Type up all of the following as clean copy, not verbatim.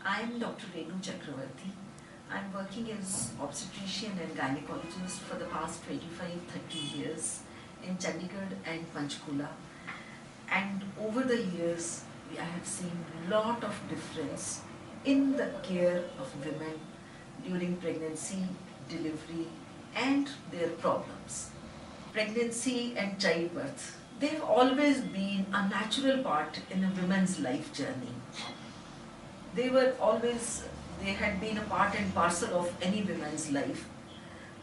I'm Dr. Renu Chakravarti. I'm working as obstetrician and gynecologist for the past 25-30 years in Chandigarh and Panchkula. And over the years, I have seen lot of difference in the care of women during pregnancy, delivery, and their problems. Pregnancy and childbirth, they've always been a natural part in a woman's life journey. They were always, they had been a part and parcel of any woman's life.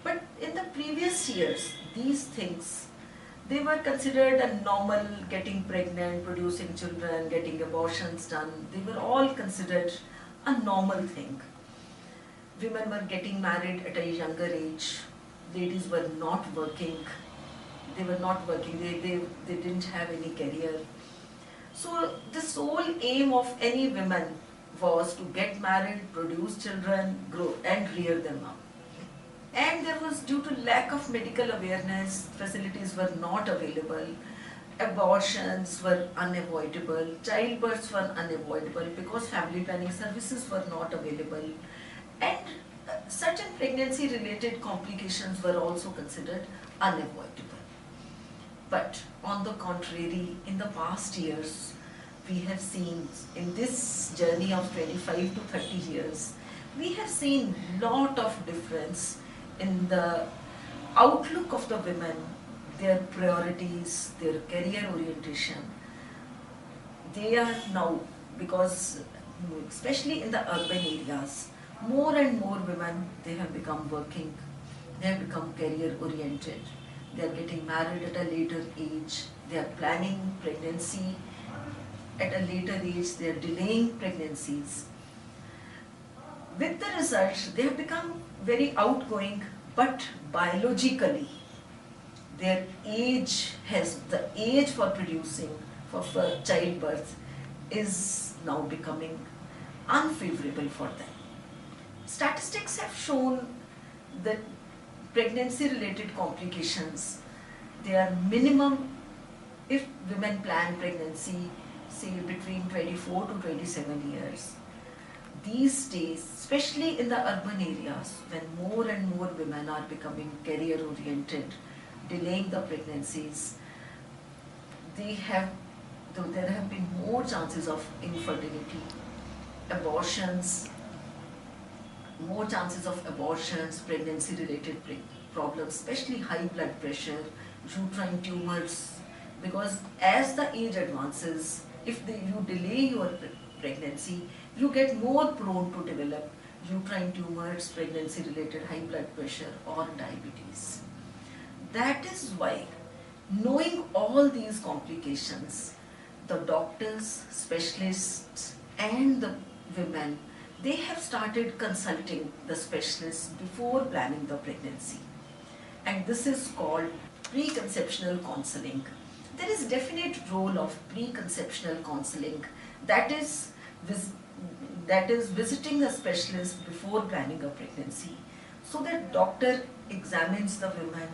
But in the previous years, these things, they were considered a normal, getting pregnant, producing children, getting abortions done. They were all considered a normal thing. Women were getting married at a younger age. Ladies were not working. They were not working. They didn't have any career. So the sole aim of any woman was to get married, produce children, grow and rear them up. And there was, due to lack of medical awareness, facilities were not available, abortions were unavoidable, childbirths were unavoidable because family planning services were not available, and certain pregnancy related complications were also considered unavoidable. But on the contrary, in the past years, we have seen in this journey of 25 to 30 years, we have seen lot of difference in the outlook of the women, their priorities, their career orientation. They are now, because especially in the urban areas, more and more women, they have become working, they have become career oriented, they are getting married at a later age, they are planning pregnancy at a later age, they are delaying pregnancies. With the result, they have become very outgoing, but biologically, their age the age for producing, for childbirth is now becoming unfavorable for them. Statistics have shown that pregnancy related complications, they are minimum if women plan pregnancy, say between 24 to 27 years. These days, especially in the urban areas, when more and more women are becoming career oriented, delaying the pregnancies, there have been more chances of infertility, abortions, more chances of abortions, pregnancy related problems, especially high blood pressure, uterine tumors, because as the age advances, if you delay your pregnancy, you get more prone to develop uterine tumors, pregnancy related high blood pressure or diabetes. That is why, knowing all these complications, the doctors, specialists and the women, they have started consulting the specialists before planning the pregnancy. And this is called preconceptional counseling. There is definite role of preconceptional counseling, that is visiting a specialist before planning a pregnancy, so that doctor examines the woman,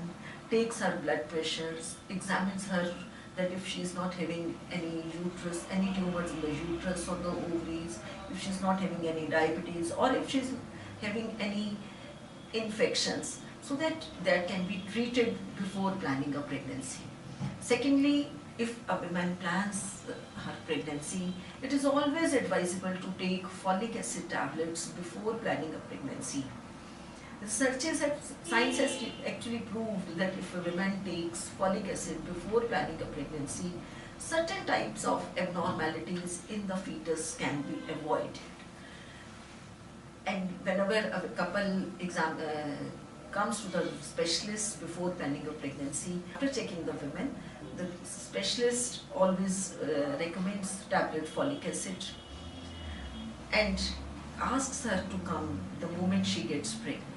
takes her blood pressures, examines her that if she is not having any tumors in the uterus or the ovaries, if she is not having any diabetes, or if she is having any infections, so that can be treated before planning a pregnancy. Secondly, if a woman plans her pregnancy, it is always advisable to take folic acid tablets before planning a pregnancy. Science has actually proved that if a woman takes folic acid before planning a pregnancy, certain types of abnormalities in the fetus can be avoided. And whenever a couple comes to the specialist before planning a pregnancy, after checking the women, the specialist always recommends tablet folic acid and asks her to come the moment she gets pregnant.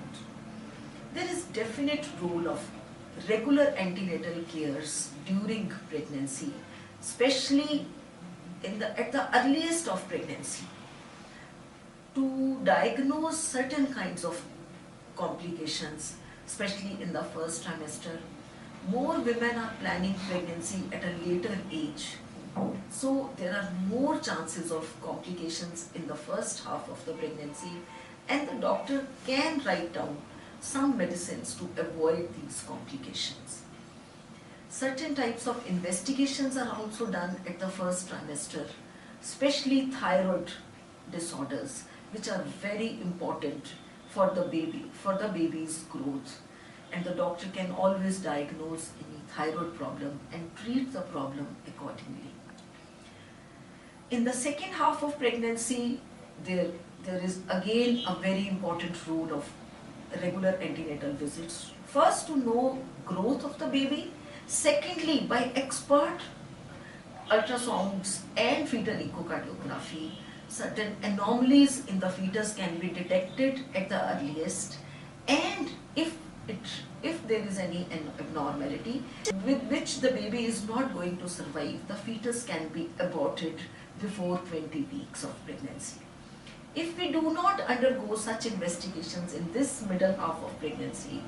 There is definite role of regular antenatal cares during pregnancy, especially at the earliest of pregnancy, to diagnose certain kinds of complications, especially in the first trimester. More women are planning pregnancy at a later age, So there are more chances of complications in the first half of the pregnancy, and the doctor can write down some medicines to avoid these complications. Certain types of investigations are also done at the first trimester, especially thyroid disorders, which are very important for the baby's growth. And the doctor can always diagnose any thyroid problem and treat the problem accordingly. In the second half of pregnancy, there is again a very important role of regular antenatal visits. First, to know growth of the baby. Secondly, by expert ultrasounds and fetal echocardiography, certain anomalies in the fetus can be detected at the earliest, and if there is any abnormality with which the baby is not going to survive, the fetus can be aborted before 20 weeks of pregnancy. If we do not undergo such investigations in this middle half of pregnancy,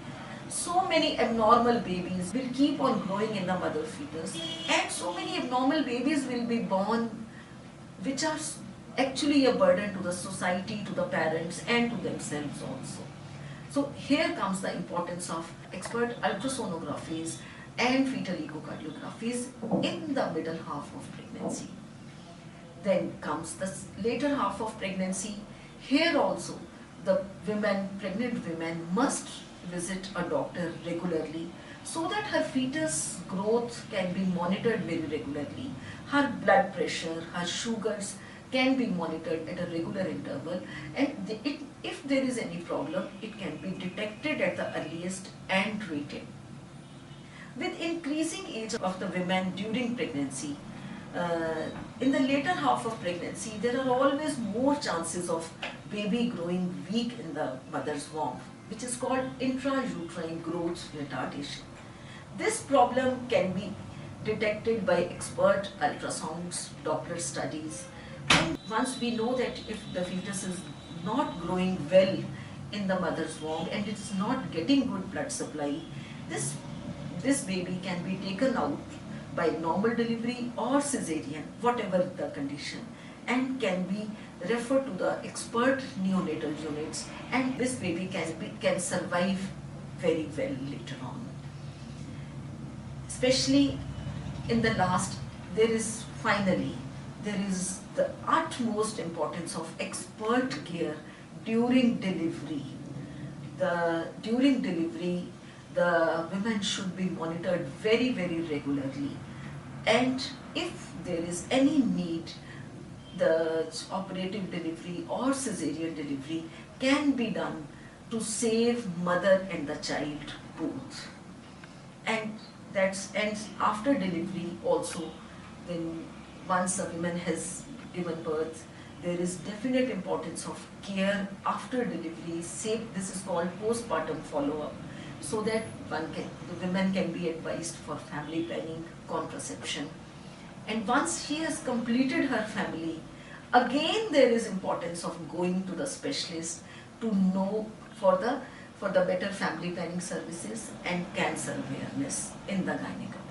so many abnormal babies will keep on growing in the mother fetus, and so many abnormal babies will be born which are actually a burden to the society, to the parents and to themselves also. So here comes the importance of expert ultrasonographies and fetal echocardiographies in the middle half of pregnancy. Then comes the later half of pregnancy. Here also the pregnant women must visit a doctor regularly so that her fetus growth can be monitored very regularly. Her blood pressure, her sugars can be monitored at a regular interval, and if there is any problem, it can be detected at the earliest and treated. With increasing age of the women during pregnancy, in the later half of pregnancy, there are always more chances of baby growing weak in the mother's womb, which is called intrauterine growth retardation. This problem can be detected by expert ultrasounds, Doppler studies, and once we know that if the fetus is not growing well in the mother's womb and it's not getting good blood supply, this baby can be taken out by normal delivery or cesarean, whatever the condition, and can be referred to the expert neonatal units, and this baby can survive very well later on. Especially in the last, there is the utmost importance of expert care during delivery. During delivery, the women should be monitored very, very regularly. And if there is any need, the operative delivery or cesarean delivery can be done to save mother and the child both. And after delivery also, then once a woman has given birth, there is definite importance of care after delivery. This is called postpartum follow-up, so that the women can be advised for family planning, contraception. And once she has completed her family, again there is importance of going to the specialist to know for the better family planning services and cancer awareness in the gynecology.